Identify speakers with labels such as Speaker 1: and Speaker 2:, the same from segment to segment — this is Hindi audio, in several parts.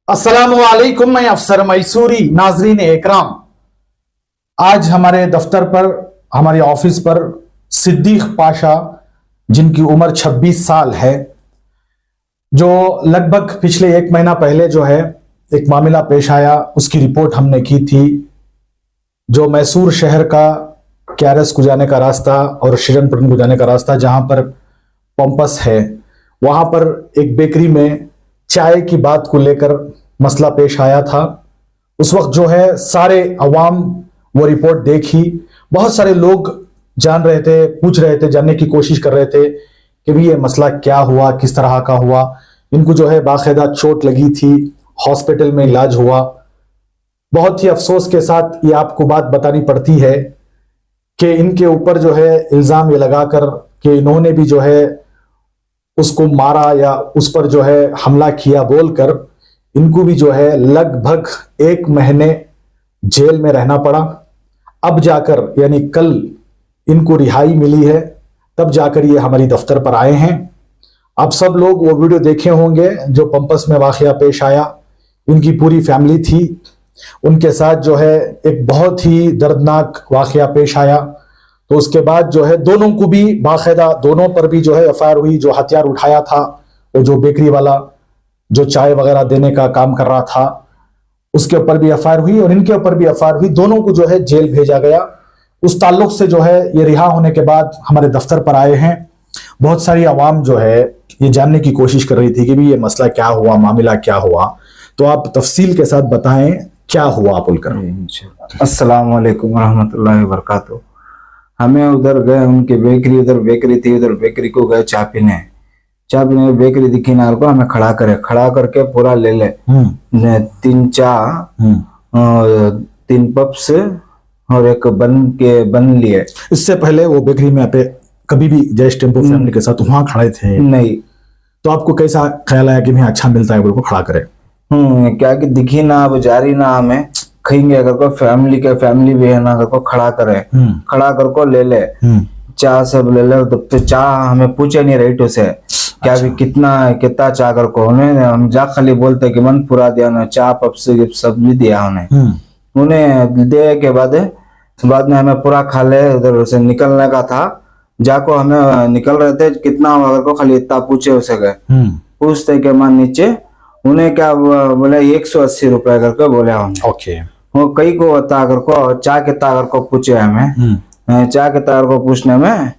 Speaker 1: अस्सलामुअलैकुम, मैं अफसर मैसूरी। नाजरीन एकराम, आज हमारे दफ्तर पर, हमारे ऑफिस पर सिद्दीक पाशा, जिनकी उम्र 26 साल है, जो लगभग पिछले 1 महीना पहले जो है एक मामला पेश आया, उसकी रिपोर्ट हमने की थी। जो मैसूर शहर का क्यारस को जाने का रास्ता और शिरनपटन को जाने का रास्ता, जहां पर पंपस है, वहां पर एक बेकरी में चाय की बात को लेकर मसला पेश आया था। उस वक्त जो है सारे अवाम वो रिपोर्ट देखी, बहुत सारे लोग जान रहे थे, पूछ रहे थे, जानने की कोशिश कर रहे थे कि भी ये मसला क्या हुआ, किस तरह का हुआ। इनको जो है बाकायदा चोट लगी थी, हॉस्पिटल में इलाज हुआ। बहुत ही अफसोस के साथ ये आपको बात बतानी पड़ती है कि इनके ऊपर जो है इल्जाम ये लगाकर कि इन्होंने भी जो है उसको मारा या उस पर जो है हमला किया बोलकर इनको भी जो है लगभग 1 महीने जेल में रहना पड़ा। अब जाकर यानी कल इनको रिहाई मिली है, तब जाकर ये हमारी दफ्तर पर आए हैं। आप सब लोग वो वीडियो देखे होंगे जो पंपस में वाकया पेश आया। इनकी पूरी फैमिली थी, उनके साथ जो है एक बहुत ही दर्दनाक वाकया पेश आया। तो उसके बाद जो है दोनों को भी बाकायदा, दोनों पर भी जो है एफआईआर हुई। जो हथियार उठाया था वो जो बेकरी वाला जो चाय वगैरह देने का काम कर रहा था, उसके ऊपर भी एफआईआर हुई और इनके ऊपर भी एफआईआर हुई। दोनों को जो है जेल भेजा गया। उस ताल्लुक से जो है ये रिहा होने के बाद हमारे दफ्तर पर आए हैं। बहुत सारी आवाम जो है ये जानने की कोशिश कर रही थी कि भी ये मसला क्या हुआ, मामला क्या हुआ। तो आप तफसील के साथ बताएं क्या हुआ आप बोलकर।
Speaker 2: अस्सलाम वालेकुम रहमतुल्लाहि व बरकातहू। हमें उधर गए, उनकी बेकरी, उधर बेकरी थी, उधर बेकरी को गए चाय पीने बेकरी दिखी नार को हमें खड़ा करके पूरा ले ले 3 चाय, 3 पप्स और एक बन लिए।
Speaker 1: इससे पहले वो बेकरी में आप कभी भी जैश टेम्पो फैमिली के साथ वहां खड़े थे?
Speaker 2: नहीं।
Speaker 1: तो आपको कैसा ख्याल आया कि भाई अच्छा मिलता है, बिल्कुल खड़ा करे?
Speaker 2: क्या कि दिखी ना, अब जारी ना, हमें खाएंगे अगर को फैमिली भी है ना, अगर को खड़ा कर को ले ले चाय, सब ले ले। तो चाय हमें पूछे नहीं रेट उसे क्या भी कितना चाह कर को हम जा खाली बोलते कि मन पूरा दिया ना, चाय पप्स सब भी दिया उन्हें दे के बाद में हमें पूरा खा ले। उधर से निकलने का था, जाको हमें निकल रहे थे, कितना अगर को खाली इतना पूछे उसे गए, पूछते के मन नीचे उन्हें क्या बोले 180 रुपए करके बोले हमें।
Speaker 1: ओके।
Speaker 2: वो कई को होता अगर को चाय कितना अगर को पूछे हमें, चाय कितना अगर को पूछने में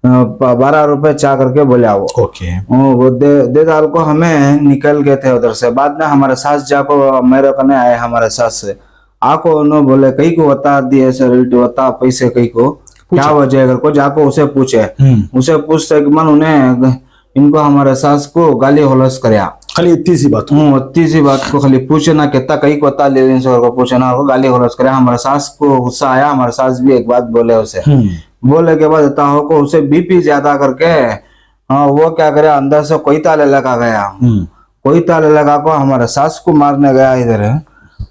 Speaker 2: 12 रुपए चाह करके बोले आओ।
Speaker 1: ओके।
Speaker 2: वो दे दाल को हमें निकल गए थे उधर से। बाद में हमारे सास जाको मेरे कने आए, हमारे सास से आको उन्होंने बोले कई को बता दिए सर, बता पैसे कई को क्या वजह अगर को जाको उसे पूछते मन उन्हें इनको हमारे सास को गाली होलस करया।
Speaker 1: खाली इतनी सी बात
Speaker 2: को खाली पूछे ना कितना कई को बता ले को पूछे ना, गाली होलस करया। हमारे सास को गुस्सा आया, हमारे सास भी एक बात बोले उसे। बोले के बाद ताहो को उसे बीपी ज्यादा करके वो क्या करे, अंदर से कोई ताले लगा गया। कोई ताले लगा को हमारे सास को मारने गया इधर।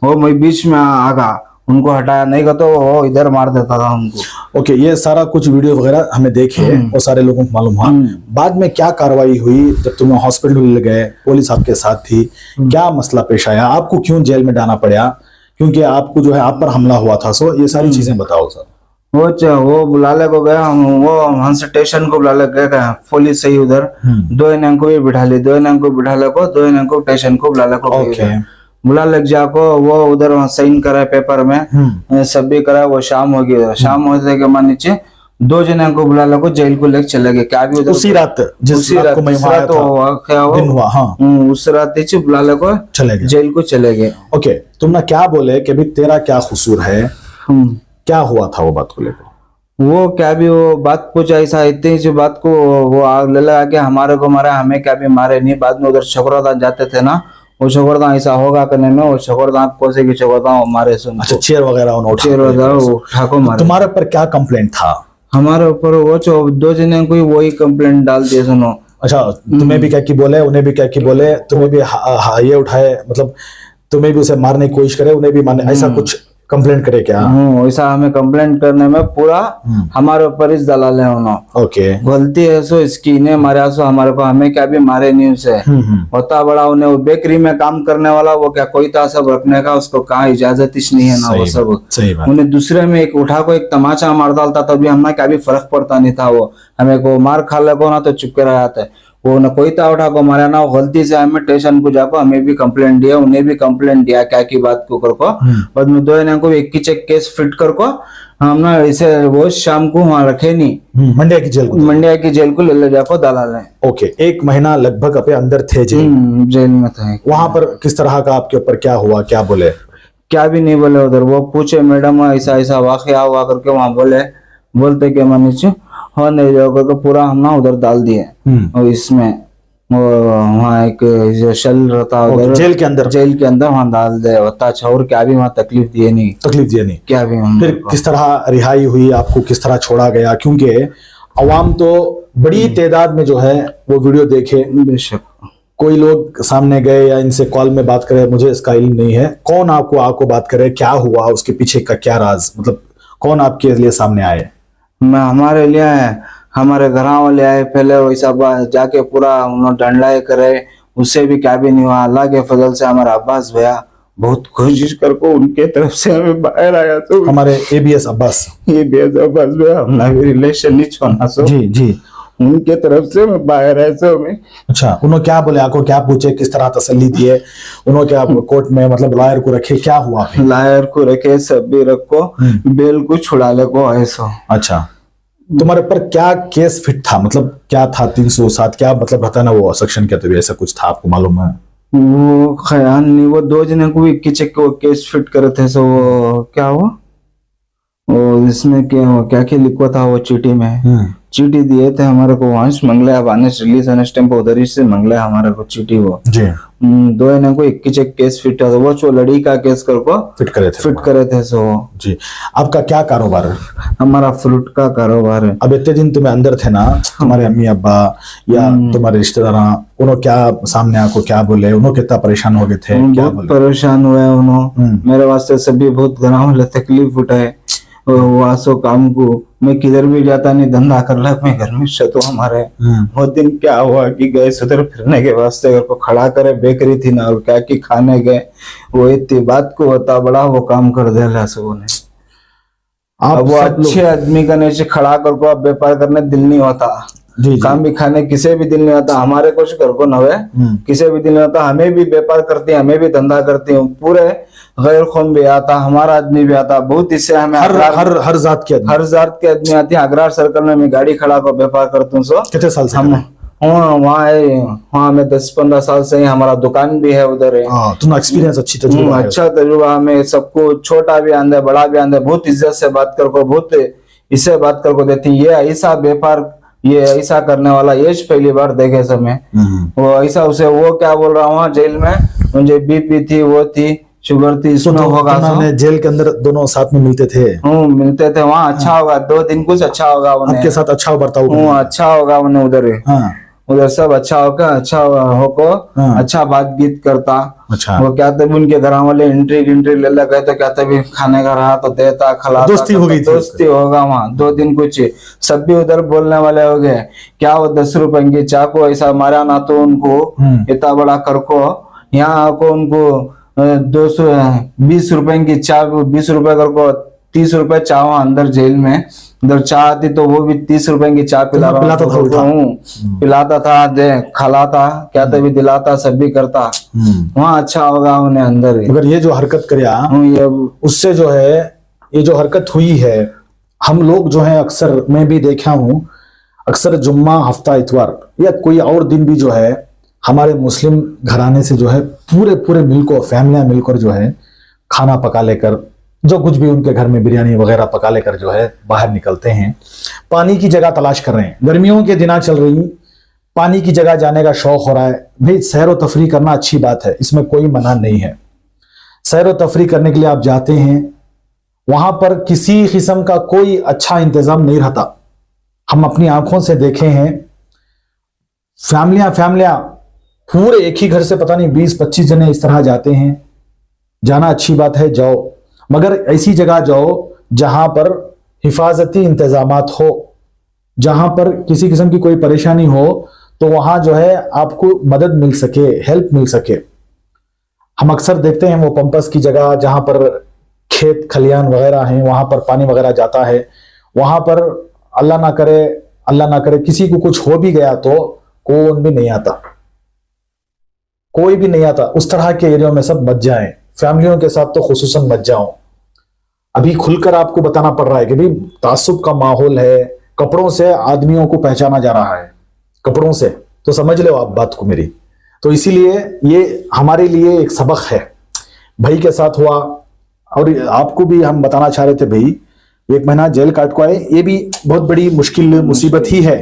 Speaker 2: वो मैं बीच में आगा, उनको हटाया नहीं का तो वो इधर मार देता था उनको।
Speaker 1: ओके, ये सारा कुछ वीडियो वगैरह हमें देखे और सारे लोगों को मालूम हुआ। बाद में क्या कार्रवाई हुई जब तुम हॉस्पिटल गए, पुलिस आपके साथ थी, क्या मसला पेश आया, आपको क्यों जेल में डालना पड़ा? क्योंकि आपको जो है आप पर हमला हुआ था। सो ये सारी चीजें बताओ सर।
Speaker 2: वो बुलाले को गया, वो हंस स्टेशन को बुलाले गए पुलिस से ही उधर। 2 इन्हें को भी बिठा ली, 2 इन्हें को बिठा ले को, 2 इन्हें को स्टेशन को बुलाले को बुला लग जाको। वो उधर साइन करे पेपर में, सब भी करा। वो शाम हो गई, शाम होने के बाद नीचे 2 जने को बुला लो जैल को लेके चले गए। क्या भी उधर
Speaker 1: उसी रात
Speaker 2: उस रात नीचे बुला लो
Speaker 1: चले गए,
Speaker 2: जेल को चले गए।
Speaker 1: ओके, तुमने क्या बोले कि भी तेरा क्या कसूर है, क्या हुआ था वो बात को लेकर?
Speaker 2: वो क्या भी वो बात पूछा ऐसा, इतनी सी बात को वो आग ले लगा के हमारे को मारा, हमें क्या भी मारे नहीं। बाद में उधर शकरदान जाते थे ना, वो शकरदान ऐसा होगा करने में, वो शकरदान कोसे की शकरदान मारे सुन।
Speaker 1: अच्छा, चेयर वगैरह
Speaker 2: उठा को मारे।
Speaker 1: तुम्हारे ऊपर क्या कंप्लेंट था?
Speaker 2: हमारे ऊपर वो 2 जने को वही कंप्लेंट डाल दिए सुनो।
Speaker 1: अच्छा, तुम्हें भी क्या की बोले, उन्हें भी क्या की बोले, तुम्हें भी ये उठाए, मतलब तुम्हें भी उसे मारने की कोशिश करे, उन्हें भी मारने, ऐसा कुछ कंप्लेंट करे क्या?
Speaker 2: वैसा हमें कंप्लेंट करने में पूरा हमारे ऊपर इस दलाल है उन्होंने।
Speaker 1: ओके।
Speaker 2: गलती है सो इसकी ने मारा सो हमारे को, हमें क्या भी मारे नहीं उसे। होता बड़ा उन्हें, वो बेकरी में काम करने वाला वो क्या कोई था सब रखने का, उसको कहाँ इजाजत ही नहीं है ना वो सब।
Speaker 1: सही बात।
Speaker 2: उन्हें दूसरे में एक उठा को एक तमाचा मार डालता तभी हमें क्या भी फर्क पड़ता नहीं था। वो हमें को मार खा ले को ना तो चुप रहा था। वो न कोई था उठा को मारा ना, गलती से हमें स्टेशन को जाको हमें भी कंप्लेंट दिया, उन्हें भी कंप्लेंट दिया क्या की बात को कर को। बाद में दो जने को एक की चेक केस फिट कर को हम ना ऐसे वो शाम को वहां रखे नहीं,
Speaker 1: मंडिया की जेल को,
Speaker 2: मंडिया की जेल को ले जाको दलाल है।
Speaker 1: ओके। 1 महीना लगभग अपने अंदर थे
Speaker 2: जेल में थे।
Speaker 1: वहां पर किस तरह का आपके ऊपर क्या हुआ, क्या बोले?
Speaker 2: क्या भी नहीं बोले उधर। वो पूछे मैडम ऐसा ऐसा वाकया हुआ करके, वहां बोलते कि मनीष हाँ नहीं जाओ करके पूरा हम ना उधर डाल दिए। और इसमें वहाँ एक शल रहता उधर
Speaker 1: जेल के अंदर
Speaker 2: वहाँ डाल दे होता। अच्छा, और क्या भी वहाँ तकलीफ दिए नहीं क्या भी।
Speaker 1: फिर किस तरह रिहाई हुई आपको, किस तरह छोड़ा गया? क्योंकि अवाम तो बड़ी तादाद में जो है वो वीडियो देखे,
Speaker 2: बेशक
Speaker 1: कोई लोग सामने गए या इनसे कॉल में बात करे, मुझे इसका इल्म नहीं है। कौन आपको बात करे, क्या हुआ, उसके पीछे का क्या राज, मतलब कौन आपके लिए सामने आए?
Speaker 2: मैं हमारे लिए आए, हमारे घर वाले आए पहले, वैसा जाके पूरा उन्होंने डंडाए करे, उससे भी क्या भी नहीं हुआ। अल्लाह के फजल से हमारा अब्बास भैया बहुत कोशिश करको उनके तरफ से हमें बाहर आया। तो
Speaker 1: हमारे एबीएस अब्बास
Speaker 2: भैया अपना रिलेशन नहीं छोड़ना सो
Speaker 1: जी
Speaker 2: उनके तरफ से मैं बाहर आया सो में।
Speaker 1: अच्छा, उन्होंने क्या बोले आपको, क्या पूछे, किस तरह तसल्ली दिए उन्होंने? क्या कोर्ट में मतलब लॉयर को रखे, क्या हुआ?
Speaker 2: लॉयर को रखे, सब भी रखो, बेल को छुड़ा ले को ऐसा।
Speaker 1: अच्छा, तुम्हारे ऊपर क्या केस फिट था, मतलब क्या था? 307 क्या मतलब रहता है ना वो सेक्शन, क्या तो ऐसा कुछ था, आपको मालूम है?
Speaker 2: वो ख्याल नहीं, वो 2 जने को भी किचक को केस फिट करे थे। सो वो क्या हुआ, वो इसमें क्या लिखा था वो चीटी में, चीटी दिए थे हमारे को वंश मंगले, अब आने रिलीज होने टाइम उधर ही से मंगले हमारे को चीटी। वो
Speaker 1: जी
Speaker 2: 2 जने को 21 केस फिट था। वो जो लड़ी का केस कर को
Speaker 1: फिट करे थे
Speaker 2: सो। जी,
Speaker 1: आपका क्या कारोबार है?
Speaker 2: हमारा फ्रूट का कारोबार है।
Speaker 1: अब इतने दिन तुम्हें अंदर थे ना, तुम्हारे अम्मी अब्बा या तुम्हारे रिश्तेदार उन्होंने क्या सामने आपको क्या बोले? उन्होंने कितना परेशान हो गए थे? क्या
Speaker 2: बहुत परेशान हुए उन्होंने, मेरे वास्ते सभी बहुत घना तकलीफ उठाए। वासो काम को मैं किधर भी जाता नहीं, धंधा कर ला मैं घर में तो हमारे बहुत दिन क्या हुआ कि गए उधर फिरने के वास्ते, घर को खड़ा करे बेकरी थी ना, और क्या कि खाने गए, वो इतनी बात को होता बड़ा वो काम कर दे सबों ने। अब वो अच्छे आदमी का नीचे खड़ा कर को अब व्यापार करने दिल नहीं होता, काम भी खाने किसे भी दिल नहीं होता। हमारे कुछ घर को नवे किसे भी दिल नहीं होता, हमें भी व्यापार करते हैं, हमें भी धंधा करते हैं, पूरे गैर कौम भी आता, हमारा आदमी भी आता, बहुत इससे हमें
Speaker 1: हर जात के
Speaker 2: आदमी आते हैं। अग्रार सर्कल में मैं गाड़ी खड़ा कर व्यापार करता हूँ। सो
Speaker 1: कितने साल से?
Speaker 2: हम वहाँ में 10-15 साल से ही हमारा दुकान भी है उधर है।
Speaker 1: तुम्हारा एक्सपीरियंस अच्छा
Speaker 2: तजुर्बा हमें सबको, छोटा भी आंदे बड़ा भी आंदे, बहुत इज्जत से बात कर को, बहुत इससे बात कर को देती। ये ऐसा व्यापार, ये ऐसा करने वाला ये पहली बार देखे समय। वो ऐसा उसे वो क्या बोल रहा हूँ, जेल में मुझे बीपी थी, वो थी, शुगर थी, इसमें होगा।
Speaker 1: जेल के अंदर दोनों साथ में मिलते थे?
Speaker 2: मिलते थे वहाँ। अच्छा होगा 2 दिन कुछ अच्छा होगा उन्हें,
Speaker 1: आपके साथ अच्छा बर्ताव
Speaker 2: अच्छा होगा उन्हें उधर। उधर सब अच्छा होगा, अच्छा होको, अच्छा बातचीत करता।
Speaker 1: अच्छा,
Speaker 2: वो क्या तब उनके घर वाले एंट्री ले लगे तो क्या तभी खाने का रहा तो देता खिलाता,
Speaker 1: दोस्ती हो गई,
Speaker 2: दोस्ती होगा वहाँ। 2 दिन कुछ सब भी उधर बोलने वाले हो गए, क्या वो 10 रुपए की चाकू ऐसा मारा ना तो उनको इतना बड़ा करको, यहाँ आको उनको 220 रुपए की चाय, 20 रुपए करको 30 रुपए चाह अंदर जेल में। उधर चाय आती तो वो भी 30 रुपए की चाय पिलाता था, दे खिलाता, क्या तभी दिलाता, सब भी करता। वहाँ अच्छा होगा उन्हें अंदर।
Speaker 1: मगर ये जो हरकत करिया उससे जो है, ये जो हरकत हुई है, हम लोग जो है अक्सर मैं भी देखा हूँ, अक्सर जुम्मा, हफ्ता, इतवार या कोई और दिन भी जो है हमारे मुस्लिम घराने से जो है पूरे मिलकर, फैमिलियां मिलकर जो है खाना पका लेकर, जो कुछ भी उनके घर में बिरयानी वगैरह पका लेकर जो है बाहर निकलते हैं। पानी की जगह तलाश कर रहे हैं, गर्मियों के दिन चल रही, पानी की जगह जाने का शौक हो रहा है। भाई सैर व तफरी करना अच्छी बात है, इसमें कोई मना नहीं है। सैर व तफरी करने के लिए आप जाते हैं, वहां पर किसी किस्म का कोई अच्छा इंतजाम नहीं रहता। हम अपनी आंखों से देखे हैं, फैमिलियां पूरे एक ही घर से पता नहीं 20-25 जने इस तरह जाते हैं। जाना अच्छी बात है, जाओ, मगर ऐसी जगह जाओ जहां पर हिफाजती इंतजामात हो, जहां पर किसी किस्म की कोई परेशानी हो तो वहां जो है आपको मदद मिल सके, हेल्प मिल सके। हम अक्सर देखते हैं वो पंपस की जगह जहां पर खेत खलियान वगैरह हैं, वहां पर पानी वगैरह जाता है, वहां पर अल्लाह ना करे किसी को कुछ हो भी गया तो कौन भी नहीं आता, कोई भी नहीं आता। उस तरह के एरिया में सब मत जाएं, फैमिलियों के साथ तो खुसूसन मत जाओ। अभी खुलकर आपको बताना पड़ रहा है कि भाई तासुब का माहौल है, कपड़ों से आदमियों को पहचाना जा रहा है, कपड़ों से, तो समझ लो आप बात को मेरी। तो इसीलिए ये हमारे लिए एक सबक है, भाई के साथ हुआ और आपको भी हम बताना चाह रहे थे भाई 1 महीना जेल काट को आए, ये भी बहुत बड़ी मुश्किल मुसीबत ही है।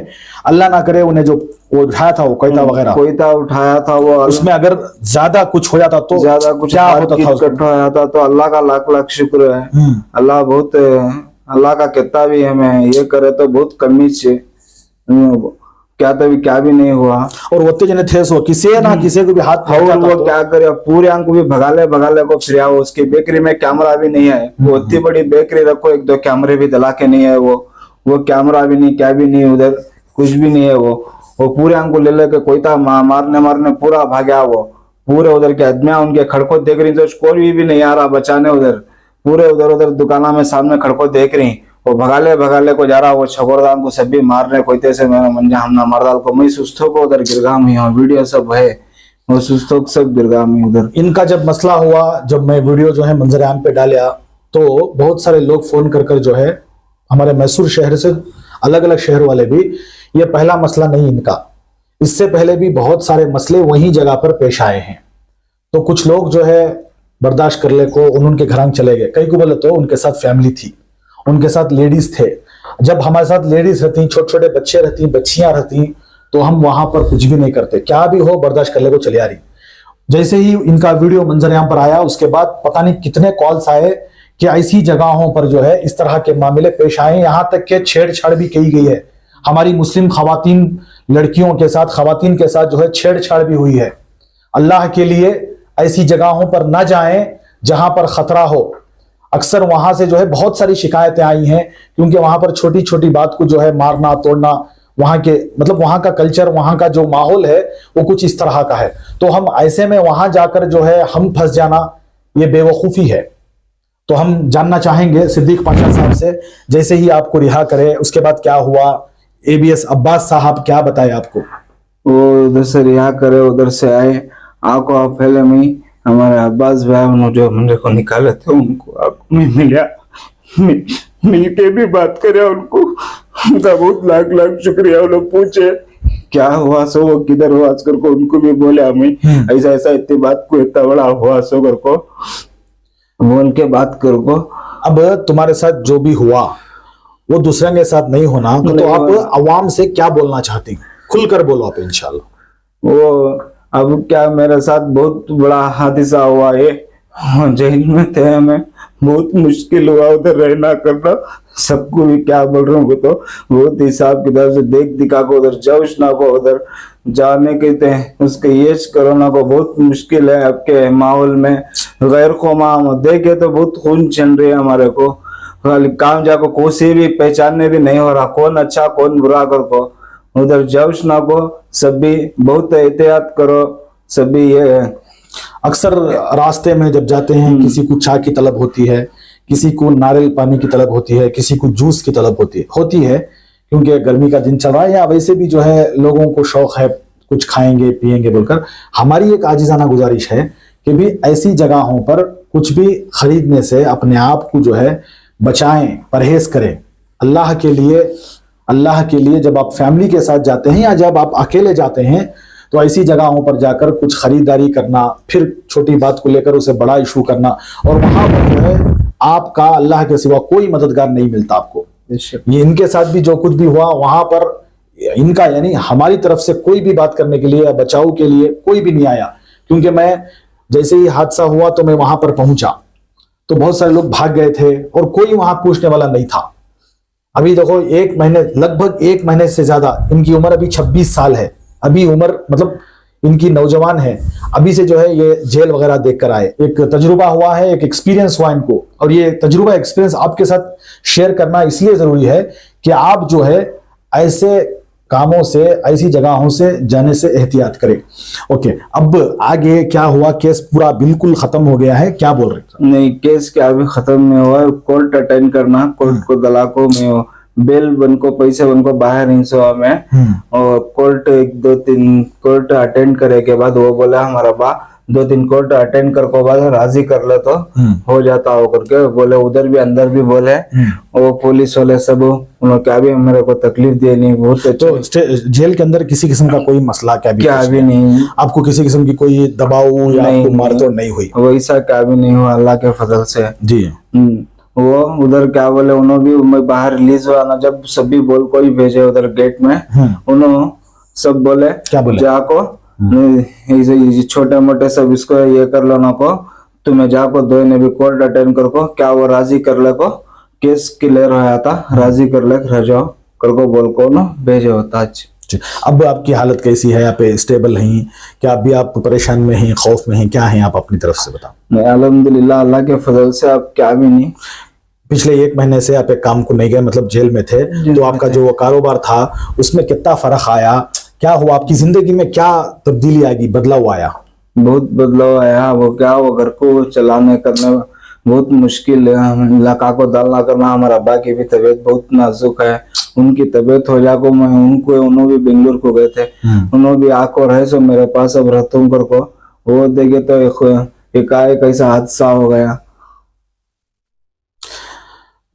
Speaker 1: अल्लाह ना करे उन्हें जो वो उठाया था वो कोयता वगैरह,
Speaker 2: कोयता उठाया था वो,
Speaker 1: उसमें अगर ज्यादा कुछ हो जाता तो
Speaker 2: ज्यादा कुछ
Speaker 1: क्या होता था उसको?
Speaker 2: उठाया था तो अल्लाह का लाख लाख शुक्र है। अल्लाह बहुत, अल्लाह का कहता भी हमें ये करे तो बहुत कमी से क्या तो भी क्या भी नहीं हुआ।
Speaker 1: और वो जने थे सो किसी ना किसी को भी हाथ
Speaker 2: और वो क्या करे, पूरे आंख को भी भगाले को फिर आओ। उसकी बेकरी में कैमरा भी नहीं है, वो इतनी बड़ी बेकरी रखो, 1-2 कैमरे भी दिला के नहीं है, वो कैमरा भी नहीं, क्या भी नहीं, उधर कुछ भी नहीं है। वो पूरे आंख को ले लेके कोयता मारने पूरा भागा। वो पूरे उधर के आदमियां उनके खड़को देख रही, तो कोई भी नहीं आ रहा बचाने। उधर पूरे उधर दुकाना में सामने खड़को देख रही, वो भगाले को जा रहा। वो छगोरदान को सब भी मारने कोयते से मेरा मंजा हमना मरदाल को मैं सुस्तों को उधर गिरगाम ही हूँ, वीडियो सब है, वो सुस्तों सब गिरगाम ही उधर।
Speaker 1: इनका जब मसला हुआ, जब मैं वीडियो जो है मंजर आम पे डाला तो बहुत सारे लोग फोन कर जो है हमारे मैसूर शहर से, अलग अलग शहर वाले भी, ये पहला मसला नहीं इनका, इससे पहले भी बहुत सारे मसले वही जगह पर पेश आए हैं। तो कुछ लोग जो है बर्दाश्त कर ले को उनके घर चले गए। कई को बोले तो उनके साथ फैमिली थी, उनके साथ लेडीज थे। जब हमारे साथ लेडीज रहती, छोटे छोटे बच्चे रहती, बच्चियां रहती, तो हम वहां पर कुछ भी नहीं करते, क्या भी हो बर्दाश्त कर ले को चली आ रही। जैसे ही इनका वीडियो मंजर यहाँ पर आया उसके बाद पता नहीं कितने कॉल्स आए कि ऐसी जगहों पर जो है इस तरह के मामले पेश आए, यहां तक के छेड़छाड़ भी की गई है। हमारी मुस्लिम खवातीन लड़कियों के साथ, खवातीन के साथ जो है छेड़छाड़ भी हुई है। अल्लाह के लिए ऐसी जगहों पर न जाएं जहां पर खतरा हो। अक्सर वहां से जो है बहुत सारी शिकायतें आई हैं, क्योंकि वहां पर छोटी छोटी बात को जो है मारना तोड़ना, वहां के मतलब वहां का कल्चर, वहां का जो माहौल है वो कुछ इस तरह का है। तो हम ऐसे में वहां जाकर जो है हम फंस जाना, ये बेवकूफी है। तो हम जानना चाहेंगे सिद्दीक पाशा साहब से, जैसे ही आपको रिहा करे उसके बाद क्या हुआ, ABS अब्बास साहब क्या बताए आपको?
Speaker 2: वो उधर से रिहा करे, उधर से आए, आको पहले में हमारे अब्बास भाई जो मुझे को निकाले थे उनको आपको मैं मिल के भी बात करे, उनको उनका बहुत लाख लाख शुक्रिया। वो लोग पूछे क्या हुआ सो, वो किधर हुआ कर को उनको भी बोले हमें ऐसा ऐसा इतनी बात को इतना बड़ा हुआ सो कर को बोल के बात कर को।
Speaker 1: अब तुम्हारे साथ जो भी हुआ वो दूसरे के साथ नहीं होना, तो आप अवाम से क्या बोलना चाहती हैं? खुलकर बोलो आप इंशाल्लाह।
Speaker 2: वो अब क्या मेरे साथ बहुत बड़ा हादसा हुआ है, जेल में थे, हमें बहुत मुश्किल हुआ उधर रहना करना। सबको भी क्या बोल रहा हूँ, तो बहुत हिसाब किताब से देख दिखा को उधर जाऊश ना को उधर जाने के थे, उसके येश कोरोना को बहुत मुश्किल है। आपके माहौल में गैर कौमा देखे तो बहुत खून चल रही है हमारे को, काम जाको कोसी भी पहचानने भी नहीं हो रहा, कौन अच्छा कौन बुरा कर को। उधर जाऊश ना को सब भी बहुत एहतियात करो, सब भी ये है।
Speaker 1: अक्सर रास्ते में जब जाते हैं किसी को चाय की तलब होती है, किसी को नारियल पानी की तलब होती है, किसी को जूस की तलब होती है क्योंकि गर्मी का दिन चल रहा है, या वैसे भी जो है लोगों को शौक है कुछ खाएंगे पिएंगे बोलकर। हमारी एक आजिजाना गुजारिश है कि भी ऐसी जगहों पर कुछ भी खरीदने से अपने आप को जो है बचाएं, परहेज करें। अल्लाह के लिए जब आप फैमिली के साथ जाते हैं या जब आप अकेले जाते हैं तो ऐसी जगहों पर जाकर कुछ खरीदारी करना, फिर छोटी बात को लेकर उसे बड़ा इशू करना, और वहां पर जो है आपका अल्लाह के सिवा कोई मददगार नहीं मिलता आपको। ये इनके साथ भी जो कुछ भी हुआ वहां पर इनका यानी हमारी तरफ से कोई भी बात करने के लिए या बचाव के लिए कोई भी नहीं आया, क्योंकि मैं जैसे ही हादसा हुआ तो मैं वहां पर पहुंचा तो बहुत सारे लोग भाग गए थे और कोई वहां पूछने वाला नहीं था। अभी देखो लगभग एक महीने से ज्यादा, इनकी उम्र अभी 26 साल है। अभी उम्र मतलब इनकी नौजवान है, अभी से जो है ये जेल वगैरह देख कर आए, एक तजुर्बा हुआ है, एक एक्सपीरियंस हुआ इनको, और ये तजुर्बा एक्सपीरियंस आपके साथ शेयर करना इसलिए जरूरी है कि आप जो है ऐसे कामों से, ऐसी जगहों से जाने से एहतियात करें। ओके, अब आगे क्या हुआ? केस पूरा बिल्कुल खत्म हो गया है, क्या बोल रहे हैं?
Speaker 2: नहीं, केस क्या अभी खत्म नहीं हुआ है। कोर्ट अटेंड करना, कोर्ट को दलाको में बेल बन को पैसे बन को बाहर नहीं सोआ में, और कोर्ट 1-2-3 कोर्ट अटेंड करे के बाद वो बोला हमारा बा 2-3 कोर्ट अटेंड कर को बाद राजी कर ले तो हो जाता हो करके बोले। उधर भी अंदर भी बोले, वो पुलिस वाले सब उन्होंने क्या भी मेरे को तकलीफ दिए नहीं, बहुत
Speaker 1: तो जेल के अंदर किसी किस्म का कोई मसला क्या भी
Speaker 2: नहीं,
Speaker 1: आपको किसी किस्म की कोई दबाव या आपको मारतोड़ नहीं हुई?
Speaker 2: वैसा क्या भी नहीं हुआ अल्लाह के फजल से जी। वो उधर क्या बोले, उन्होंने भी मैं बाहर रिलीज हुआ ना, जब सभी बोल को ही भेजे उधर गेट में, उन्होंने सब बोले क्या बोले, जाको छोटे मोटे सब इसको ये कर लो ना को, तुम्हें जाको दो ने भी कोर्ट अटेंड कर को, क्या वो राजी कर ले को, केस क्लियर होया था, राजी कर ले रह जाओ कर को बोल को ना भेजे होता।
Speaker 1: अब आपकी हालत कैसी है? आप स्टेबल हैं क्या? अभी आप परेशान में हैं, खौफ में हैं, क्या हैं आप अपनी तरफ से बताओ?
Speaker 2: मैं अल्हम्दुलिल्लाह अल्लाह के फजल से आप क्या भी नहीं।
Speaker 1: पिछले 1 महीने से आप एक काम को नहीं गए, मतलब जेल में थे, तो आपका जो वो कारोबार था उसमें कितना फर्क आया? क्या हुआ आपकी जिंदगी में? क्या तब्दीली आएगी, बदलाव आया?
Speaker 2: बहुत बदलाव आया। वो क्या, वो घर को चलाने करने बहुत मुश्किल है, लका को डालना करना। हमारा अब्बा की भी तबीयत बहुत नाजुक है, उनकी तबीयत हो जाको मैं उन्होंने भी बेंगलोर को गए थे, उन्होंने भी आको रहे सो मेरे पास अब रहता हूँ कर को, वो देखे तो एक ऐसा हादसा हो गया।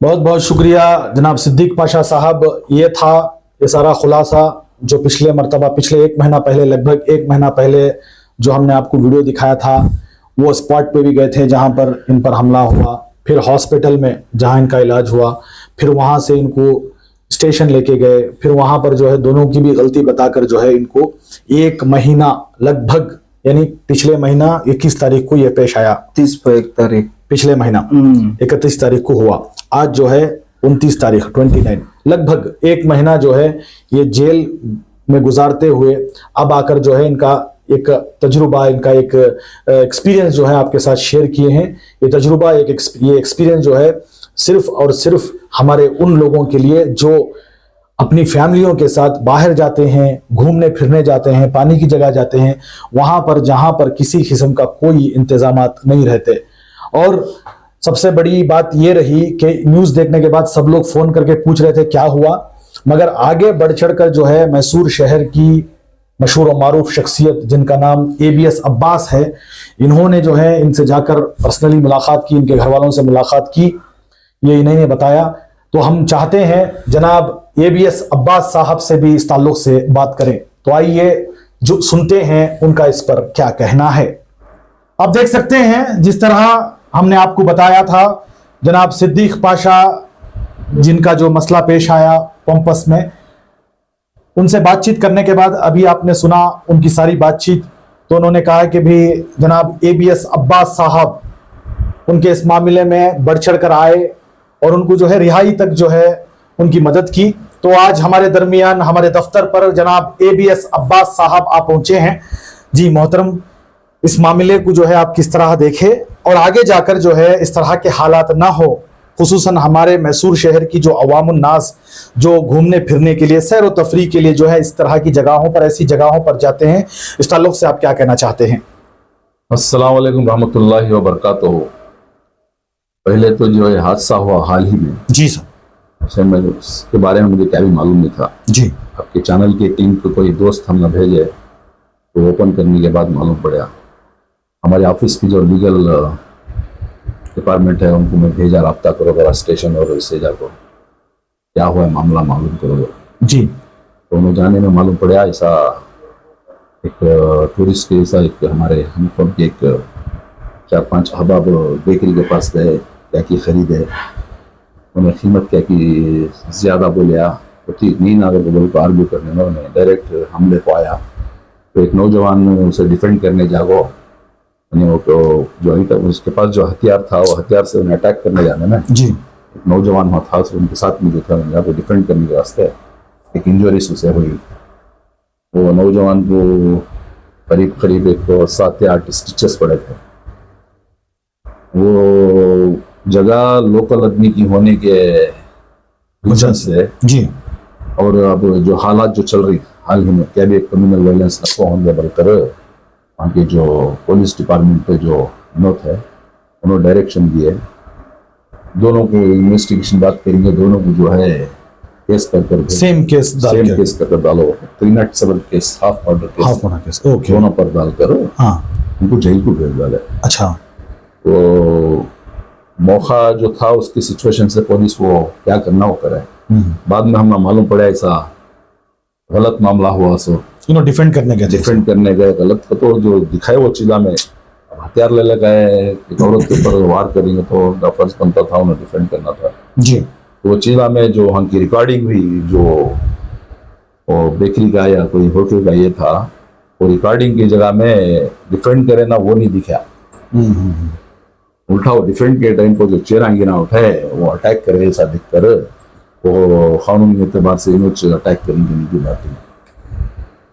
Speaker 1: बहुत बहुत शुक्रिया जनाब सिद्दीक पाशा साहब। ये था ये सारा खुलासा जो पिछले मरतबा, पिछले 1 महीना पहले, लगभग 1 महीना पहले जो हमने आपको वीडियो दिखाया था, वो स्पॉट पे भी गए थे जहां पर इन पर हमला हुआ, फिर हॉस्पिटल में जहां इनका इलाज हुआ, फिर वहां से इनको स्टेशन लेके गए, फिर वहां पर जो है दोनों की भी गलती बताकर जो है इनको 1 महीना लगभग, यानी पिछले महीना 21 तारीख को ये पेश आया,
Speaker 2: 30 तारीख
Speaker 1: पिछले महीना 31 तारीख को हुआ, आज जो है 29 तारीख 29, लगभग 1 महीना जो है ये जेल में गुजारते हुए अब आकर जो है इनका एक तजुर्बा, इनका एक एक्सपीरियंस जो है आपके साथ शेयर किए हैं। ये तजुर्बा, ये एक्सपीरियंस जो है सिर्फ और सिर्फ हमारे उन लोगों के लिए जो अपनी फैमिलियों के साथ बाहर जाते हैं, घूमने फिरने जाते हैं, पानी की जगह जाते हैं, वहां पर जहां पर किसी किस्म का कोई इंतजामात नहीं रहते। और सबसे बड़ी बात ये रही कि न्यूज़ देखने के बाद सब लोग फोन करके पूछ रहे थे क्या हुआ, मगर आगे बढ़ चढ़कर जो है मैसूर शहर की मशहूर और मारूफ शख्सियत जिनका नाम ABS अब्बास है, इन्होंने जो है इनसे जाकर पर्सनली मुलाकात की, इनके घर वालों से मुलाकात की, ये इन्हीं ने बताया। तो हम चाहते हैं जनाब ABS अब्बास साहब से भी इस ताल्लुक से बात करें, तो आइए जो सुनते हैं उनका इस पर क्या कहना है। आप देख सकते हैं जिस तरह हमने आपको बताया था, जनाब सिद्दीक पाशा जिनका जो मसला पेश आया पंपस में, उनसे बातचीत करने के बाद अभी आपने सुना उनकी सारी बातचीत, तो उन्होंने कहा कि भी जनाब ABS अब्बास साहब उनके इस मामले में बढ़ चढ़ कर आए और उनको जो है रिहाई तक जो है उनकी मदद की। तो आज हमारे दरमियान, हमारे दफ्तर पर जनाब ABS अब्बास साहब आप पहुंचे हैं। जी मोहतरम, इस मामले को जो है आप किस तरह देखें और आगे जाकर जो है इस तरह के हालात ना हो, खुसूसन हमारे मैसूर शहर की जो अवामुन नास जो घूमने फिरने के लिए, सैर व तफरीह के लिए जो है इस तरह की जगहों पर, ऐसी जगहों पर जाते हैं, इस ताल्लुक से आप क्या कहना चाहते हैं?
Speaker 3: अस्सलाम वालेकुम रहमतुल्लाहि व बरकातहू। पहले तो जो है हादसा हुआ हाल ही में,
Speaker 1: जी सर,
Speaker 3: उसके बारे में मुझे क्या भी मालूम नहीं था।
Speaker 1: जी,
Speaker 3: आपके चैनल की टीम को कोई दोस्त हमने भेजे, तो ओपन करने के बाद मालूम पड़ा। हमारे ऑफिस की जो लीगल डिपार्टमेंट है उनको मैं भेजा, रब्ता करो जरा स्टेशन और इससे जाकर क्या हुआ है मामला मालूम करो
Speaker 1: जी।
Speaker 3: तो उन्होंने जाने में मालूम पड़ा ऐसा एक टूरिस्ट के, ऐसा एक हमारे हम के एक 4-5 अहबाब बेकरी के पास गए, क्या की खरीदे, उन्हें कीमत क्या की ज़्यादा बोलिया, तो ठीक नहीं ना, अगर बोल को आर्ग्यू करने में उन्हें डायरेक्ट हमले को आया। तो एक नौजवान उसे डिफेंड करने जागो, वो तो जो उसके पास जो हथियार था, वो हथियार से उन्हें अटैक करने जाने में
Speaker 1: जी,
Speaker 3: एक नौजवान हुआ था, उनके साथ में जो था उनको डिफेंड करने के वास्ते एक इंजरीज उसे हुई। वो नौजवान को करीब करीब एक 7 या 8 स्टिचेस पड़े थे। वो जगह लोकल आदमी की होने के वजह से
Speaker 1: जी
Speaker 3: और अब जो हालात जो चल रही हाल ही में क्या भी एक कम्युनल वायलेंस रखो होंगे बोलकर वहाँ के जो पुलिस डिपार्टमेंट पे जो नोट है उन्होंने डायरेक्शन दिए, दोनों को इन्वेस्टिगेशन बात करेंगे, दोनों को जो है केस कर
Speaker 1: सेम केस
Speaker 3: कर डालो, 307 case, half murder case,
Speaker 1: okay,
Speaker 3: दोनों पर डालकर
Speaker 1: हाँ
Speaker 3: उनको जेल को भेज डाले।
Speaker 1: अच्छा,
Speaker 3: तो मौका जो था उसकी सिचुएशन से पुलिस वो क्या करना वो करे। बाद में हमें मालूम पड़ा ऐसा गलत मामला हुआ, सो
Speaker 1: डिफेंड करने गए
Speaker 3: गलत तो जो दिखाए वो चिल्ला में अब हथियार ले लगा है, एक औरत के ऊपर वार करेंगे तो उनका फर्ज बनता था उन्हें डिफेंड करना था
Speaker 1: जी।
Speaker 3: तो वो चिल्ला में जो वहाँ की रिकॉर्डिंग हुई, जो बेकरी का या कोई होटल का ये था, वो रिकॉर्डिंग की जगह में डिफेंड करे ना वो नहीं दिखा, उल्टा वो डिफेंड के टाइम को जो चेहरा गिना उठाए वो अटैक करे ऐसा दिखकर वो कानूनी एतबार से इन्होंने अटैक करेंगे नहीं की बात है।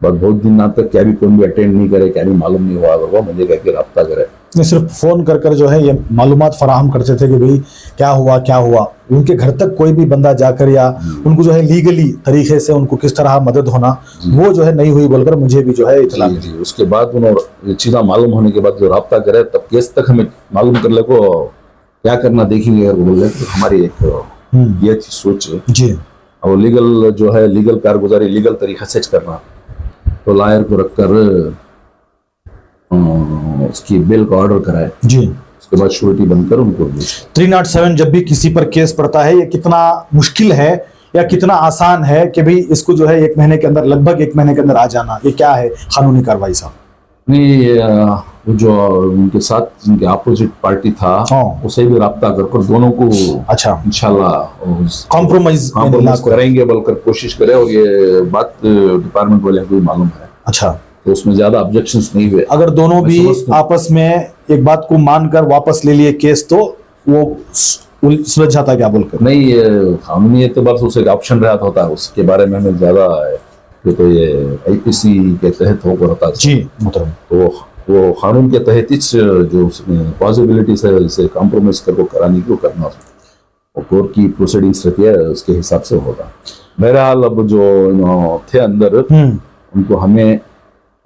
Speaker 3: बस बहुत दिन ना तक क्या भी कोई भी अटेंड नहीं करे, क्या भी मालूम नहीं हुआ होगा, मुझे क्या कि रब्ता करे
Speaker 1: नहीं, सिर्फ फोन कर जो है ये मालूमात फराहम करते थे कि भाई क्या हुआ। उनके घर तक कोई भी बंदा जाकर या उनको जो है लीगली तरीके से उनको किस तरह मदद होना वो जो है नहीं हुई बोलकर मुझे भी जो है इतला मिली।
Speaker 3: उसके बाद उन्होंने चीज़ें मालूम होने के बाद जो रब्ता करे तब केस तक हमें मालूम कर ले को क्या करना देखेंगे, अगर बोल रहे तो हमारी एक ये थी सोच
Speaker 1: जी।
Speaker 3: और लीगल जो है लीगल कारगुजारी लीगल तरीके से करना, तो लॉयर को रखकर उसकी बेल का ऑर्डर कराए
Speaker 1: जी,
Speaker 3: उसके बाद श्योरिटी बनकर उनको
Speaker 1: 307 जब भी किसी पर केस पड़ता है ये कितना मुश्किल है या कितना आसान है कि भाई इसको जो है 1 महीने के अंदर, लगभग 1 महीने के अंदर आ जाना, ये क्या है कानूनी कार्रवाई साहब?
Speaker 3: नहीं, वो जो उनके साथ जिनके अपोजिट पार्टी था उसे भी रब्ता कर दोनों को
Speaker 1: अच्छा
Speaker 3: इंशाल्लाह
Speaker 1: कॉम्प्रोमाइज
Speaker 3: करेंगे बोलकर कोशिश करे, और ये बात डिपार्टमेंट वाले को मालूम है।
Speaker 1: अच्छा,
Speaker 3: तो उसमें ज्यादा ऑब्जेक्शंस नहीं हुए।
Speaker 1: अगर दोनों भी आपस में एक बात को मानकर वापस ले लिए केस तो वो सुलझ जाता क्या बोलकर?
Speaker 3: नहीं, कानूनी एतबार से उसे ऑप्शन रहा होता है, उसके बारे में हमें ज्यादा तो ये आईपीसी के तहत हो रहता है
Speaker 1: जी मुहतरम,
Speaker 3: तो वो कानून के तहत ही जो उसमें पॉसिबिलिटीज है इसे कॉम्प्रोमाइज करके कराने को करना, और कोर्ट की प्रोसीडिंग्स रहती है उसके हिसाब से होगा। बहरहाल अब जो थे अंदर उनको हमें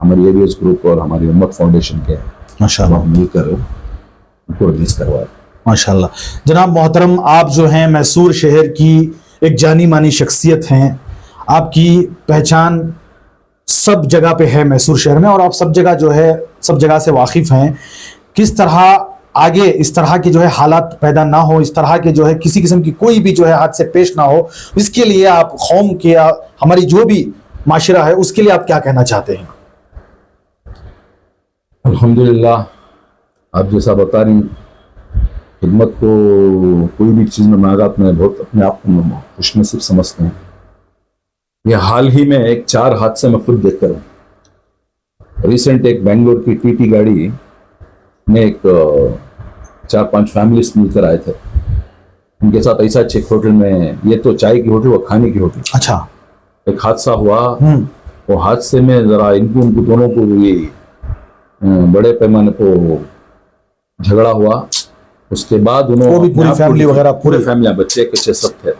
Speaker 3: हमारी एबीएस ग्रुप और हमारी उम्मत फाउंडेशन के
Speaker 1: माशाल्लाह
Speaker 3: मिलकर उनको रिलीज करवाया।
Speaker 1: माशाल्लाह। जनाब मोहतरम, आप जो हैं मैसूर शहर की एक जानी मानी शख्सियत हैं, आपकी पहचान सब जगह पे है मैसूर शहर में और आप सब जगह जो है सब जगह से वाकिफ हैं। किस तरह आगे इस तरह की जो है हालात पैदा ना हो, इस तरह के जो है किसी किस्म की कोई भी जो है हाथ से पेश ना हो, इसके लिए आप कौम के या हमारी जो भी माशरा है उसके लिए आप क्या कहना चाहते हैं?
Speaker 3: अल्हम्दुलिल्लाह, आप जैसा बता रही खिदमत को कोई भी चीज़ में मागात में बहुत अपने आप को खुशनसीब समझते हैं। ये हाल ही में एक 4 हादसे में खुद देख कर हूँ। रिसेंट एक बेंगलोर की टीटी गाड़ी में एक 4-5 फैमिलीज मिलकर आए थे, उनके साथ ऐसा एक होटल में, ये तो चाय की होटल, वो खाने की होटल।
Speaker 1: अच्छा,
Speaker 3: एक हादसा हुआ, वो हादसे में जरा उनको दोनों को ये बड़े पैमाने को झगड़ा हुआ। उसके बाद उन्होंने
Speaker 1: पूरी फैमिली वगैरह
Speaker 3: पूरे फैमिली बच्चे कच्चे सब थे।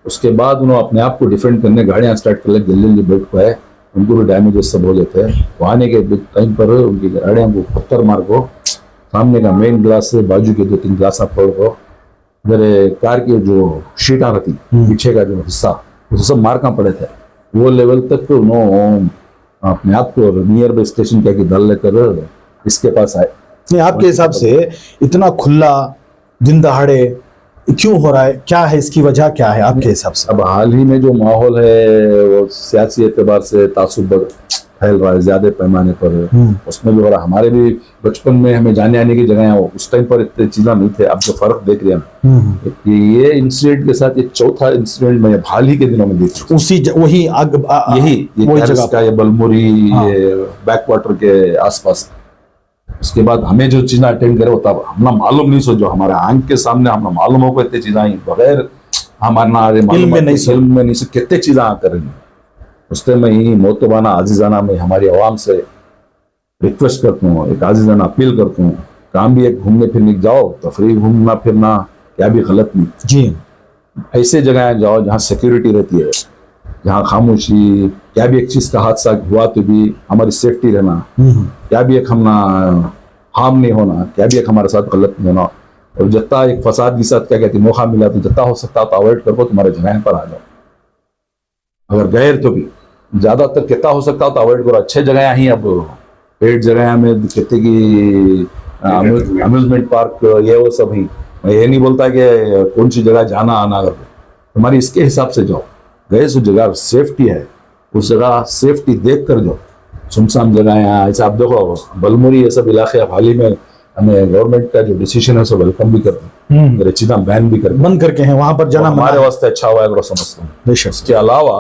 Speaker 3: उसके बाद उन्होंने अपने आप को डिफेंड करने गाड़ियां स्टार्ट कर ली, जल्दी बैठ पाए, उनको भी डैमेजेस सब हो गए थे। वो आने के टाइम पर उनकी गाड़ियां को पत्थर मार को, सामने का मेन ग्लास से बाजू के 2-3 ग्लास फोड़ को, मेरे कार की जो शीटा रहती पीछे का जो हिस्सा उसे सब मार का पड़े थे। वो लेवल तक उन्होंने अपने आप को नियर बाई स्टेशन क्या कि दल लेकर इसके पास आए।
Speaker 1: नहीं, आपके हिसाब से इतना खुला दिन दहाड़े क्यों हो रहा है, क्या है इसकी वजह, क्या है आपके हिसाब से?
Speaker 3: अब हाल ही में जो माहौल है वो सियासी एतबार से तासुब फैल रहा है ज्यादा पैमाने पर, उसमें भी हो रहा। हमारे भी बचपन में हमें जाने आने की जगह उस टाइम पर इतने चीजें नहीं थे। अब जो फर्क देख रहे हैं ये इंसिडेंट के साथ, ये चौथा इंसिडेंट मैं हाल ही के दिनों में देख रहा हूँ। वही जगह का, ये बलमुरी, ये बैकवाटर के आसपास। उसके बाद हमें जो चीजें अटेंड करे वो तब हमने मालूम नहीं, सो जो हमारे आंख के सामने हमने मालूम हो इतनी चीजें बगैर हमारे
Speaker 1: इल्म में नहीं
Speaker 3: कितने चीजें कर रही। उससे मैं ही मोतबाना आजीजाना में हमारी आवाम से रिक्वेस्ट करता हूँ, एक आजीज़ाना अपील करता हूँ, काम भी एक घूमने फिरने जाओ, तफरी घूमना फिरना क्या भी गलत नहीं।
Speaker 1: जी
Speaker 3: ऐसे जगह जाओ जहाँ सिक्योरिटी रहती है, जहाँ खामोशी, क्या भी एक चीज़ का हादसा हुआ तो भी हमारी सेफ्टी रहना, क्या भी एक हमना हार्म नहीं होना, क्या भी एक हमारे साथ गलत नहीं होना। और जितना एक फसाद के साथ क्या कहती मौका मिला तो जितना हो सकता तो अवॉइड करो, तुम्हारे जगह पर आ जाओ। अगर गए तो भी ज़्यादातर कितना हो सकता हो तो अवॉइड करो। अच्छे जगह ही अब पेड जगह में कहते कि अम्यूजमेंट पार्क ये वो सब ही। मैं ये नहीं बोलता कि कौन सी जगह जाना आना करो, तुम्हारी इसके हिसाब से जाओ। गए सो जगह सेफ्टी है, उस जगह सेफ्टी देख कर जाओ। सुनसान जगह है ऐसा आप देखो बलमुरी ये सब इलाके अब हाल ही में हमें गवर्नमेंट का जो डिसीजन है सो वेलकम भी करते हैं, मेरे चीज़ा बैन भी करते
Speaker 1: बंद करके हैं वहां पर जाना
Speaker 3: हमारे वास्ते अच्छा हुआ है समझता हूँ।
Speaker 1: बेशक।
Speaker 3: इसके अलावा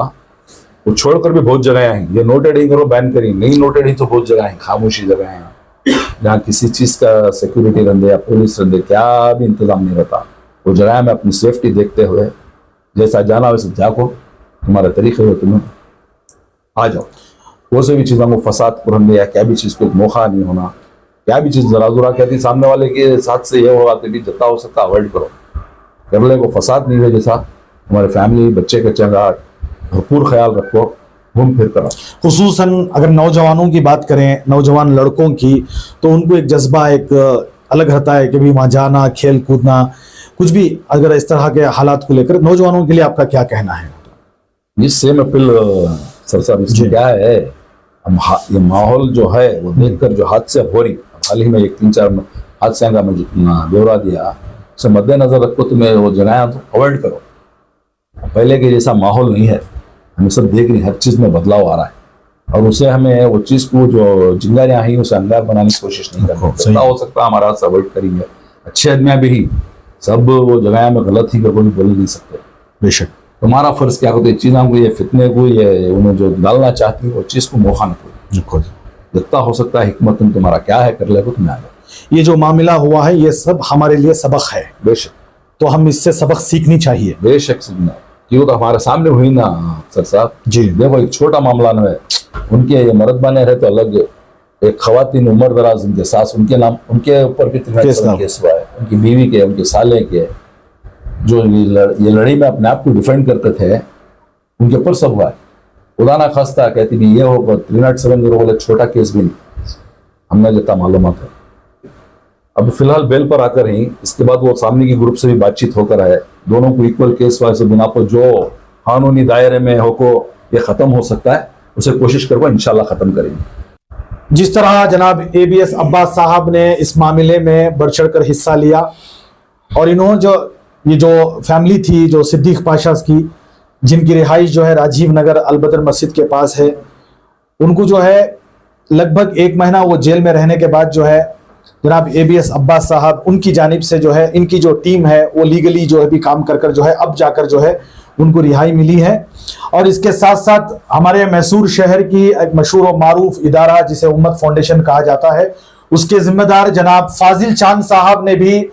Speaker 3: वो छोड़कर भी बहुत जगह हैं, ये नोटेड ही करो बैन करी, नहीं नोटेड ही तो बहुत जगह है, खामोशी जगह है जहाँ किसी चीज़ का सिक्योरिटी रंदे या पुलिस रंदे क्या भी इंतजाम नहीं रहता। वो जगह में अपनी सेफ्टी देखते हुए जैसा जाना वैसे जाको, तुम्हारे तरीके हो तुम्हें आ जाओ। वो से भी चीज़ों को फसाद पुरंदे या क्या भी चीज़ को मौका नहीं होना, क्या भी चीज़ जरा जुरा कहती सामने वाले के साथ से ये होगा तो भी जितना हो सकता अवॉइड करो। करले को फसाद नहीं है जैसा हमारे फैमिली बच्चे का चंगा भरपूर ख्याल रखो, घूम फिर कर।
Speaker 1: खुसूसन अगर नौजवानों की बात करें, नौजवान लड़कों की, तो उनको एक जज्बा एक अलग रहता है कि भी वहाँ जाना, खेल कूदना, कुछ भी अगर इस तरह के हालात को लेकर नौजवानों के लिए आपका क्या कहना है?
Speaker 3: इस सेम अपील सर साहब इसमें क्या है, ये माहौल जो है वो देखकर जो हादसे हो रही, हाल ही में एक 3-4 हादसे का मैं ब्यौरा दिया, उसे मद्देनजर रखो, तुम्हें वो जगह अवॉइड करो। पहले के जैसा माहौल नहीं है, हमें सब देख रहे, हर चीज़ में बदलाव आ रहा है और उसे हमें वो चीज़ को जो चिंगारियाँ आई उसे अंगार बनाने की कोशिश नहीं करनी। जितना हो सकता हमारा हाथ अवॉइड करेंगे। अच्छे आदमियाँ भी ही सब वो जगह में गलत ही कोई बोल नहीं सकते।
Speaker 1: बेशक
Speaker 3: तुम्हारा फर्ज क्या होता है, चीज़ों को ये फितने को ये उन्हें जो डालना चाहती है वो चीज़ को मौका न दो। जितना हो सकता है हिकमत तुम्हारा क्या है कर ले, तुम्हें आ जाओ।
Speaker 1: ये जो मामला हुआ है ये सब हमारे लिए सबक है,
Speaker 3: बेशक,
Speaker 1: तो हम इससे सबक सीखनी चाहिए।
Speaker 3: बेशक सीखना, क्यों तो हमारे सामने हुई ना सर साहब
Speaker 1: जी।
Speaker 3: देखो एक छोटा मामला न है, उनके ये मर्द बने रहे तो अलग, एक खवातीन उम्र दराज उनके सास, उनके नाम उनके ऊपर भी केस हुआ है, उनकी बीवी के, उनके साले के, जो ये लड़ाई में अपने आप को डिफेंड करते थे उनके ऊपर सब हुआ है। खुदा ना खास्ता कहती नहीं ये होगा 307 बोले छोटा केस भी नहीं, हमने जितना मालूमात है। अब फिलहाल बेल पर आकर ही इसके बाद वो सामने की ग्रुप से भी बातचीत होकर आए, दोनों को इक्वल केस वाइज बिना पर जो कानूनी दायरे में हो को ये खत्म हो सकता है उसे कोशिश करो, इंशाल्लाह खत्म करेंगे।
Speaker 1: जिस तरह जनाब ABS अब्बास साहब ने इस मामले में बढ़ चढ़कर हिस्सा लिया और इन्होंने ये जो फैमिली थी जो सिद्दीक पाशा की, जिनकी रिहाइश जो है राजीव नगर अलबदर मस्जिद के पास है, उनको जो है लगभग 1 महीना वो जेल में रहने के बाद जो है जनाब ABS अब्बास साहब उनकी जानिब से जो है इनकी जो टीम है वो लीगली जो है भी काम कर जो है अब जाकर जो है उनको रिहाई मिली है। और इसके साथ साथ हमारे मैसूर शहर की एक मशहूर और मारूफ इदारा जिसे उम्मत फाउंडेशन कहा जाता है, उसके जिम्मेदार जनाब फाजिल चांद साहब ने भी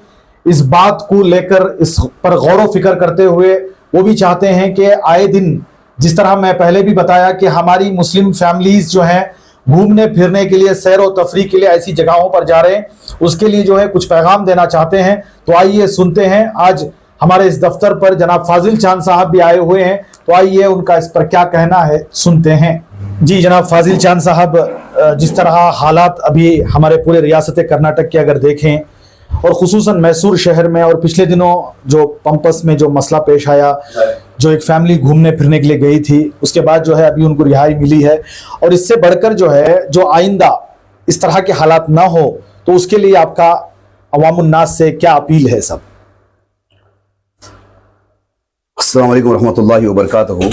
Speaker 1: इस बात को लेकर इस पर गौर व फिक्र करते हुए वो भी चाहते हैं कि आए दिन, जिस तरह मैं पहले भी बताया कि हमारी मुस्लिम फैमिलीज जो हैं घूमने फिरने के लिए, सैर व तफरी के लिए ऐसी जगहों पर जा रहे हैं, उसके लिए जो है कुछ पैगाम देना चाहते हैं। तो आइए सुनते हैं, आज हमारे इस दफ्तर पर जनाब फाजिल चांद साहब भी आए हुए हैं, तो आइए उनका इस पर क्या कहना है सुनते हैं। जी जनाब फाजिल चांद साहब, जिस तरह हालात अभी हमारे पूरे रियासत कर्नाटक के अगर देखें और खुसूसन मैसूर शहर में, और पिछले दिनों जो पंपस में जो मसला पेश आया, जो एक फैमिली घूमने फिरने के लिए गई थी, उसके बाद जो है अभी उनको रिहाई मिली है, और इससे बढ़कर जो है जो आइंदा इस तरह के हालात ना हो तो उसके लिए आपका अवामुन्नास से क्या अपील है? सब
Speaker 4: अस्सलाम वालेकुम रहमतुल्लाहि व बरकातहू।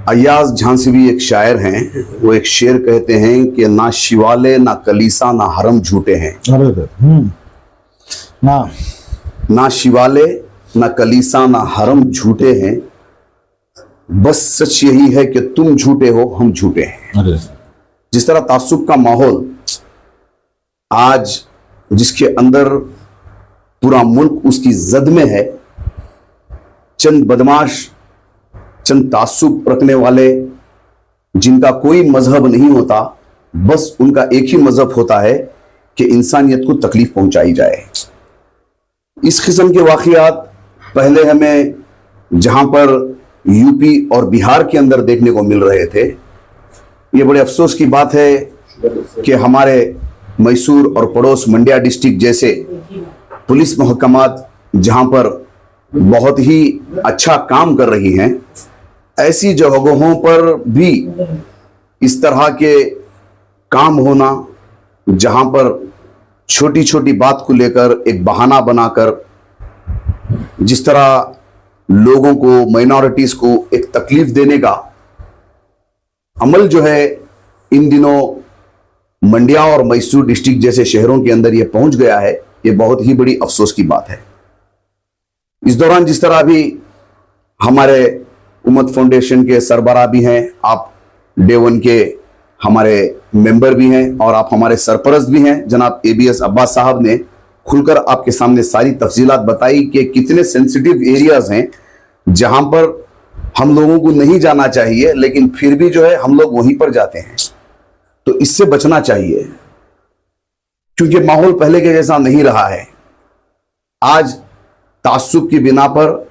Speaker 4: अय्याज झांसीवी एक शायर हैं, वो एक शेर कहते हैं कि ना शिवाले ना कलीसा ना हरम झूठे हैं। ना शिवाले ना कलीसा ना हरम झूठे हैं, बस सच यही है कि तुम झूठे हो हम झूठे हैं। जिस तरह तासुब का माहौल आज जिसके अंदर पूरा मुल्क उसकी जद में है, चंद बदमाश, चंद तासुब रखने वाले जिनका कोई मजहब नहीं होता, बस उनका एक ही मजहब होता है कि इंसानियत को तकलीफ पहुंचाई जाए। इस किस्म के वाकयात पहले हमें जहां पर यूपी और बिहार के अंदर देखने को मिल रहे थे। ये बड़े अफसोस की बात है कि हमारे मैसूर और पड़ोस मंड्या डिस्ट्रिक्ट जैसे पुलिस महकमात जहां पर बहुत ही अच्छा काम कर रही हैं, ऐसी जगहों पर भी इस तरह के काम होना, जहां पर छोटी छोटी बात को लेकर एक बहाना बनाकर जिस तरह लोगों को, माइनॉरिटीज को एक तकलीफ देने का अमल जो है इन दिनों मंड्या और मैसूर डिस्ट्रिक्ट जैसे शहरों के अंदर ये पहुंच गया है, ये बहुत ही बड़ी अफसोस की बात है। इस दौरान जिस तरह भी हमारे उम्मत फाउंडेशन के सरबराह भी हैं, आप डे वन के हमारे मेंबर भी हैं और आप हमारे सरपरस्त भी हैं, जनाब ABS अब्बास साहब ने खुलकर आपके सामने सारी तफसीलात बताई कि कितने सेंसिटिव एरियाज हैं जहां पर हम लोगों को नहीं जाना चाहिए, लेकिन फिर भी जो है हम लोग वहीं पर जाते हैं। तो इससे बचना चाहिए, क्योंकि माहौल पहले के जैसा नहीं रहा है। आज तासुब की बिना पर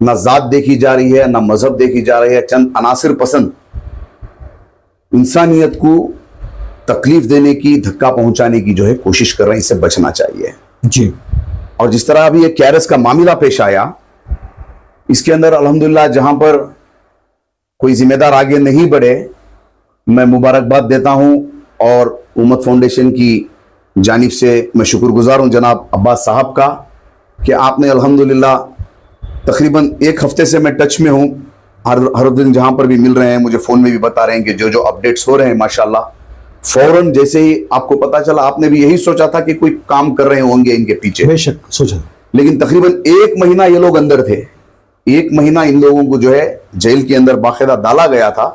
Speaker 4: ना जात देखी जा रही है, ना मजहब देखी जा रही है। चंद अनासिर पसंद इंसानियत को तकलीफ देने की, धक्का पहुंचाने की जो है कोशिश कर रहे हैं। इससे बचना चाहिए
Speaker 1: जी।
Speaker 4: और जिस तरह अभी ये कैरस का मामला पेश आया, इसके अंदर अल्हम्दुलिल्लाह जहां पर कोई जिम्मेदार आगे नहीं बढ़े, मैं मुबारकबाद देता हूं और उम्मत फाउंडेशन की जानिब से मैं शुक्रगुजार हूं जनाब अब्बास साहब का कि आपने अल्हम्दुलिल्लाह तकरीबन एक हफ्ते से मैं टच में हूं। हर दिन जहां पर भी मिल रहे हैं, मुझे फोन में भी बता रहे हैं कि जो जो अपडेट्स हो रहे हैं माशाल्लाह, फौरन जैसे ही आपको पता चला, आपने भी यही सोचा था कि कोई काम कर रहे होंगे इनके पीछे,
Speaker 1: बेशक सोचा,
Speaker 4: लेकिन तकरीबन 1 महीना ये लोग अंदर थे। 1 महीना इन लोगों को जो है जेल के अंदर बाकायदा डाला गया था।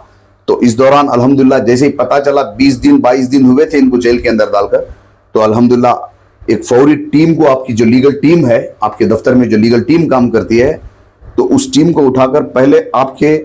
Speaker 4: तो इस दौरान अल्हम्दुलिल्लाह जैसे ही पता चला, 20 दिन 22 दिन हुए थे इनको जेल के अंदर डालकर, तो अल्हम्दुलिल्लाह एक फौरी टीम को, आपकी जो लीगल टीम है, आपके दफ्तर में जो लीगल टीम काम करती है, तो उस टीम को उठाकर पहले आपके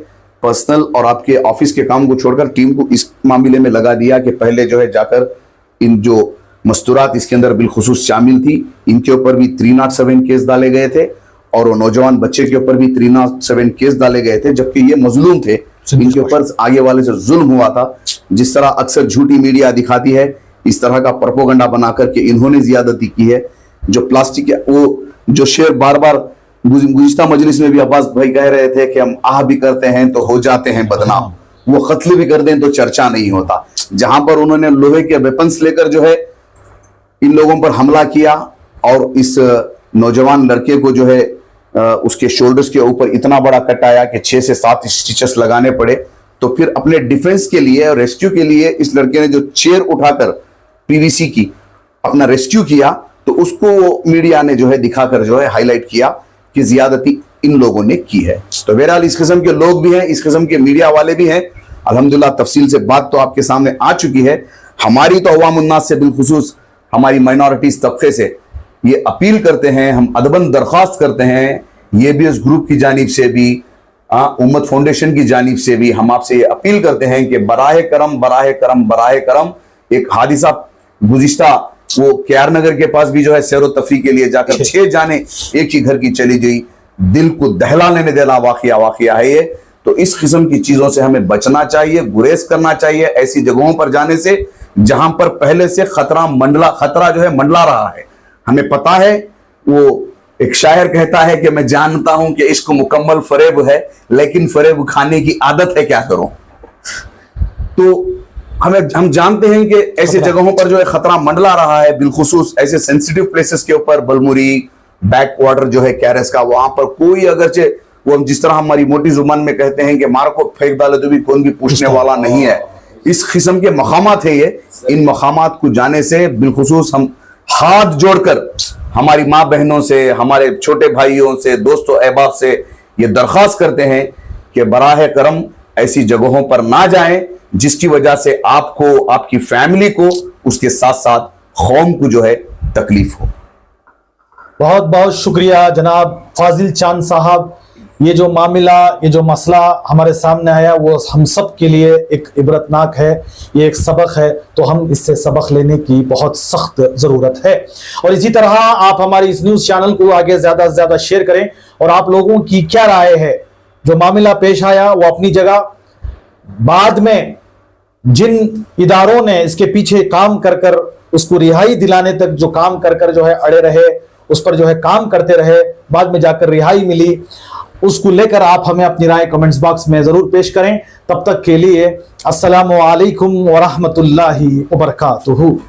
Speaker 4: पर्सनल और आपके ऑफिस के काम को छोड़कर टीम को इस मामले में लगा दिया कि पहले जो है जाकर इन जो मस्तूरात इसके अंदर बिलखुसूस शामिल थी, इनके ऊपर भी 307 केस डाले गए थे और वो नौजवान बच्चे के ऊपर भी 307 केस डाले गए थे, जबकि ये मजलूम थे, इनके ऊपर आगे वाले से जुल्म हुआ था। जिस तरह अक्सर झूठी मीडिया दिखाती है, इस तरह का प्रोपोगंडा बनाकर के इन्होंने ज्यादती की है। जो प्लास्टिक है, वो जो शेर बार बार गुज़िश्ता मजलिस में भी अब्बास भाई कह रहे थे कि हम आह भी करते हैं तो हो जाते हैं बदनाम, वो कत्ल भी कर दें तो चर्चा नहीं होता। जहां पर उन्होंने लोहे के वेपन्स लेकर जो है इन लोगों पर हमला किया और इस नौजवान लड़के को जो है उसके शोल्डर्स के ऊपर इतना बड़ा कट आया कि 6 से 7 स्टिचेस लगाने पड़े। तो फिर अपने डिफेंस के लिए और रेस्क्यू के लिए इस लड़के ने जो चेयर उठाकर PVC की अपना रेस्क्यू किया, तो उसको मीडिया ने जो है दिखाकर जो है हाईलाइट किया कि ज्यादती इन लोगों ने की है। तो बहरहाल इस किस्म के लोग भी हैं, इस किस्म के मीडिया वाले भी हैं। अल्हम्दुलिल्लाह तफसील से बात तो आपके सामने आ चुकी है। हमारी तो अवाम उन्नास से, बिलखुसूस हमारी माइनॉरिटीज तबके से ये अपील करते हैं, हम अदबन दरख्वास्त करते हैं, ABS ग्रुप की जानिब से भी, उम्मत फाउंडेशन की जानिब से भी हम आपसे ये अपील करते हैं कि बराह करम बराह करम बराह करम, एक हादिसा गुज़िश्ता वो KR नगर के पास भी जो है सैरो तफरी के लिए जाकर 6 जाने एक ही घर की चली गई, दिल को दहला लेने देना वाकया है ये। तो इस किस्म की चीजों से हमें बचना चाहिए, गुरेज करना चाहिए ऐसी जगहों पर जाने से जहां पर पहले से खतरा जो है मंडला रहा है। हमें पता है, वो एक शायर कहता है कि मैं जानता हूं कि इश्क मुकम्मल फरेब है, लेकिन फरेब खाने की आदत है, क्या करूं। तो हम जानते हैं कि ऐसे जगहों पर जो है खतरा मंडला रहा है, बिलखुसूस ऐसे सेंसिटिव प्लेसेस के ऊपर, बलमुरी बैक वाटर जो है कैरस का, वहां पर कोई अगरचे वो हम जिस तरह हमारी मोटी जुबान में कहते हैं कि मार को फेंक डाले तो भी कोई भी पूछने वाला नहीं है। इस किस्म के मकामात है ये। इन मकामात को जाने से बिलखुसूस हम हाथ जोड़कर हमारी माँ बहनों से, हमारे छोटे भाइयों से, दोस्तों अहबाब से ये दरख्वास्त करते हैं कि बराह करम ऐसी जगहों पर ना जाएं जिसकी वजह से आपको, आपकी फैमिली को, उसके साथ साथ कौम को जो है तकलीफ हो।
Speaker 1: बहुत बहुत शुक्रिया जनाब फाजिल चांद साहब, ये जो मामला, ये जो मसला हमारे सामने आया वो हम सब के लिए एक इबरतनाक है, ये एक सबक है। तो हम इससे सबक लेने की बहुत सख्त ज़रूरत है। और इसी तरह आप हमारी इस न्यूज़ चैनल को आगे ज़्यादा से ज़्यादा शेयर करें। और आप लोगों की क्या राय है? जो मामला पेश आया वो अपनी जगह, बाद में जिन इदारों ने इसके पीछे काम कर कर उसको रिहाई दिलाने तक जो काम कर कर जो है अड़े रहे, उस पर जो है काम करते रहे, बाद में जाकर रिहाई मिली, उसको लेकर आप हमें अपनी राय कमेंट्स बॉक्स में जरूर पेश करें। तब तक के लिए अस्सलामु अलैकुम व रहमतुल्लाहि व बरकातुहू।